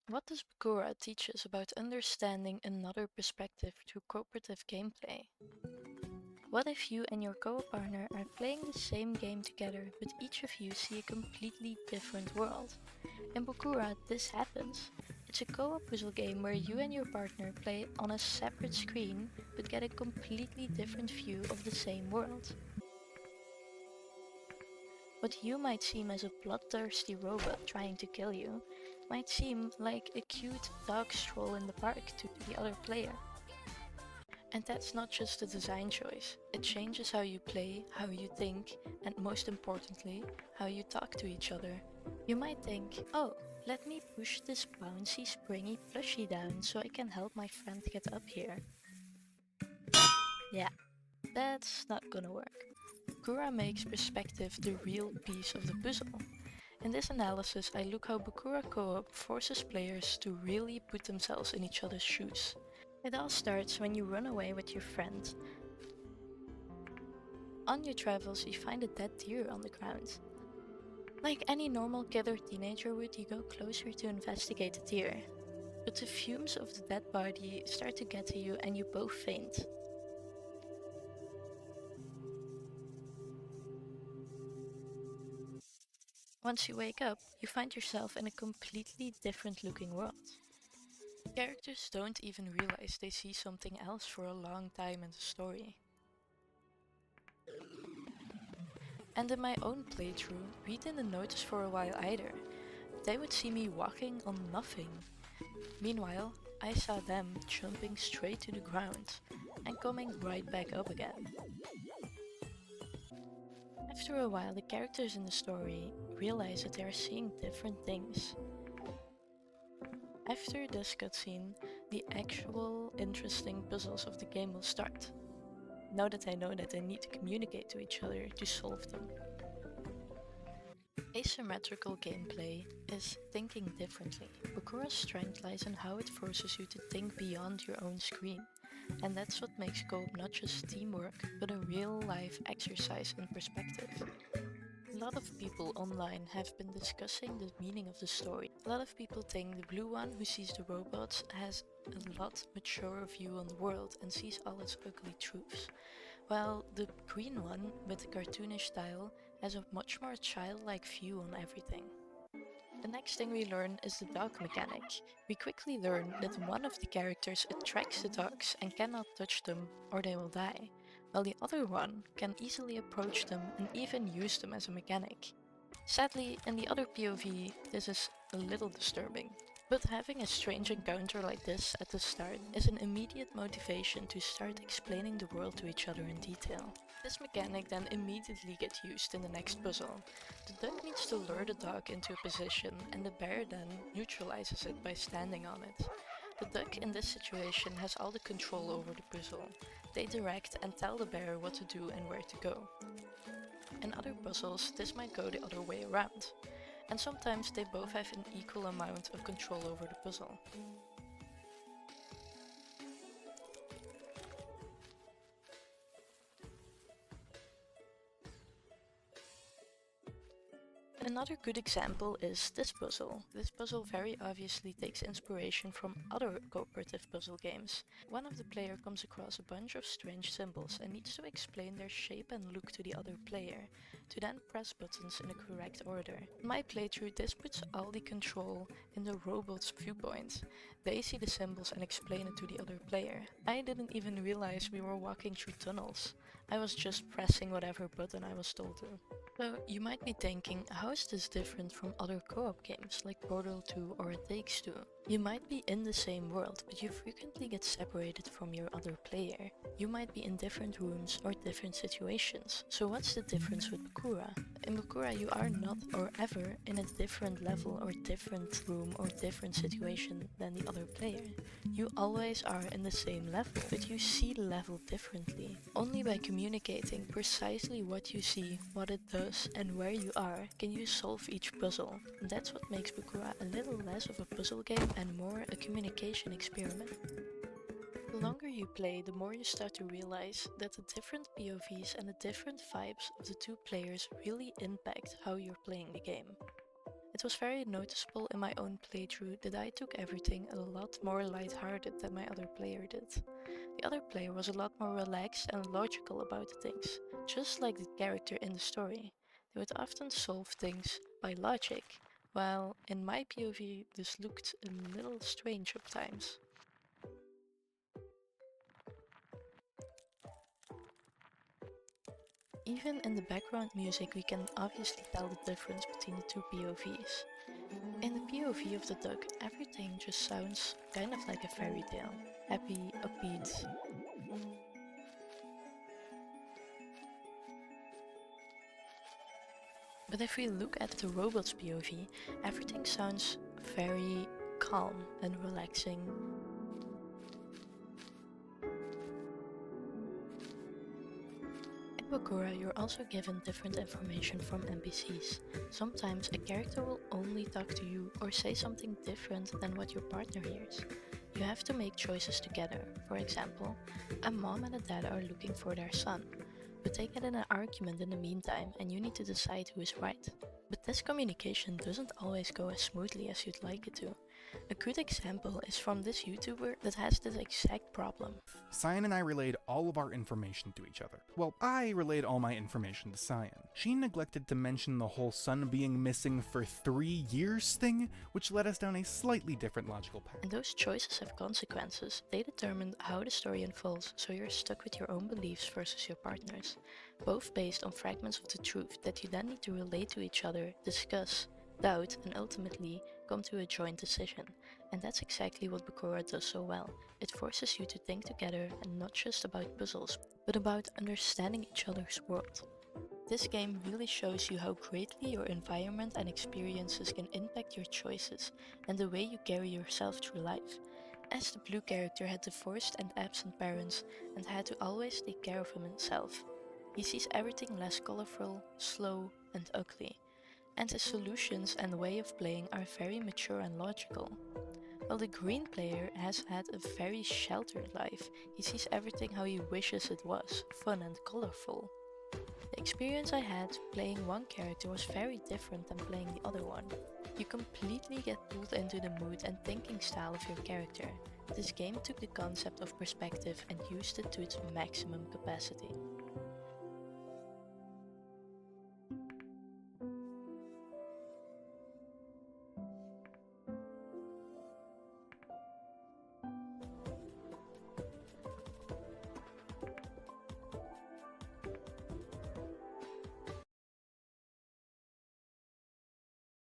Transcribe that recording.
What does Bakura teach us about understanding another perspective through cooperative gameplay? What if you and your co-op partner are playing the same game together, but each of you see a completely different world? In Bakura, this happens. It's a co-op puzzle game where you and your partner play on a separate screen, but get a completely different view of the same world. What you might seem as a bloodthirsty robot trying to kill you, might seem like a cute dog stroll in the park to the other player. And that's not just a design choice, it changes how you play, how you think, and most importantly, how you talk to each other. You might think, oh, let me push this bouncy springy plushie down so I can help my friend get up here. Yeah, that's not gonna work. Bakura makes perspective the real piece of the puzzle. In this analysis, I look how Bakura Co-op forces players to really put themselves in each other's shoes. It all starts when you run away with your friend. On your travels, you find a dead deer on the ground. Like any normal kid or teenager would, you go closer to investigate the deer. But the fumes of the dead body start to get to you and you both faint. Once you wake up, you find yourself in a completely different looking world. Characters don't even realize they see something else for a long time in the story. And in my own playthrough, we didn't notice for a while either. They would see me walking on nothing. Meanwhile, I saw them jumping straight to the ground and coming right back up again. After a while, the characters in the story realize that they are seeing different things. After this cutscene, the actual interesting puzzles of the game will start. Now that I know that they need to communicate to each other to solve them. Asymmetrical gameplay is thinking differently. Bakura's strength lies in how it forces you to think beyond your own screen. And that's what makes co-op not just teamwork, but a real-life exercise in perspective. A lot of people online have been discussing the meaning of the story. A lot of people think the blue one who sees the robots has a lot maturer view on the world and sees all its ugly truths, while the green one with the cartoonish style has a much more childlike view on everything. The next thing we learn is the dog mechanic. We quickly learn that one of the characters attracts the dogs and cannot touch them or they will die, while the other one can easily approach them and even use them as a mechanic. Sadly, in the other POV, this is a little disturbing. But having a strange encounter like this at the start is an immediate motivation to start explaining the world to each other in detail. This mechanic then immediately gets used in the next puzzle. The duck needs to lure the dog into a position and the bear then neutralizes it by standing on it. The duck in this situation has all the control over the puzzle. They direct and tell the bear what to do and where to go. In other puzzles, this might go the other way around. And sometimes they both have an equal amount of control over the puzzle. Another good example is this puzzle. This puzzle very obviously takes inspiration from other cooperative puzzle games. One of the player comes across a bunch of strange symbols and needs to explain their shape and look to the other player, to then press buttons in the correct order. In my playthrough, this puts all the control in the robot's viewpoint. They see the symbols and explain it to the other player. I didn't even realize we were walking through tunnels. I was just pressing whatever button I was told to. So you might be thinking, how is this different from other co-op games like Portal 2 or It Takes Two? You might be in the same world, but you frequently get separated from your other player. You might be in different rooms or different situations. So what's the difference with Bakura? In Bakura you are not or ever in a different level or different room or different situation than the other player. You always are in the same level, but you see the level differently. Only by communicating precisely what you see, what it does and where you are can you solve each puzzle. And that's what makes Bakura a little less of a puzzle game and more a communication experiment. The longer you play, the more you start to realize that the different POVs and the different vibes of the two players really impact how you're playing the game. It was very noticeable in my own playthrough that I took everything a lot more lighthearted than my other player did. The other player was a lot more relaxed and logical about things, just like the character in the story. They would often solve things by logic, while in my POV this looked a little strange at times. Even in the background music we can obviously tell the difference between the two POVs. In the POV of the duck, everything just sounds kind of like a fairy tale. Happy, upbeat. But if we look at the robot's POV, everything sounds very calm and relaxing. In Bakura, you're also given different information from NPCs. Sometimes a character will only talk to you or say something different than what your partner hears. You have to make choices together. For example, a mom and a dad are looking for their son, but they get in an argument in the meantime and you need to decide who is right. But this communication doesn't always go as smoothly as you'd like it to. A good example is from this YouTuber that has this exact problem. Cyan and I relayed all of our information to each other. Well, I relayed all my information to Cyan. She neglected to mention the whole son being missing for 3 years thing, which led us down a slightly different logical path. And those choices have consequences. They determine how the story unfolds, so you're stuck with your own beliefs versus your partner's, both based on fragments of the truth that you then need to relate to each other, discuss, doubt, and ultimately come to a joint decision. And that's exactly what Bakura does so well. It forces you to think together and not just about puzzles, but about understanding each other's world. This game really shows you how greatly your environment and experiences can impact your choices and the way you carry yourself through life. As the blue character had divorced and absent parents and had to always take care of himself, he sees everything less colorful, slow, and ugly, and his solutions and way of playing are very mature and logical. While the green player has had a very sheltered life, he sees everything how he wishes it was, fun and colorful. The experience I had playing one character was very different than playing the other one. You completely get pulled into the mood and thinking style of your character. This game took the concept of perspective and used it to its maximum capacity.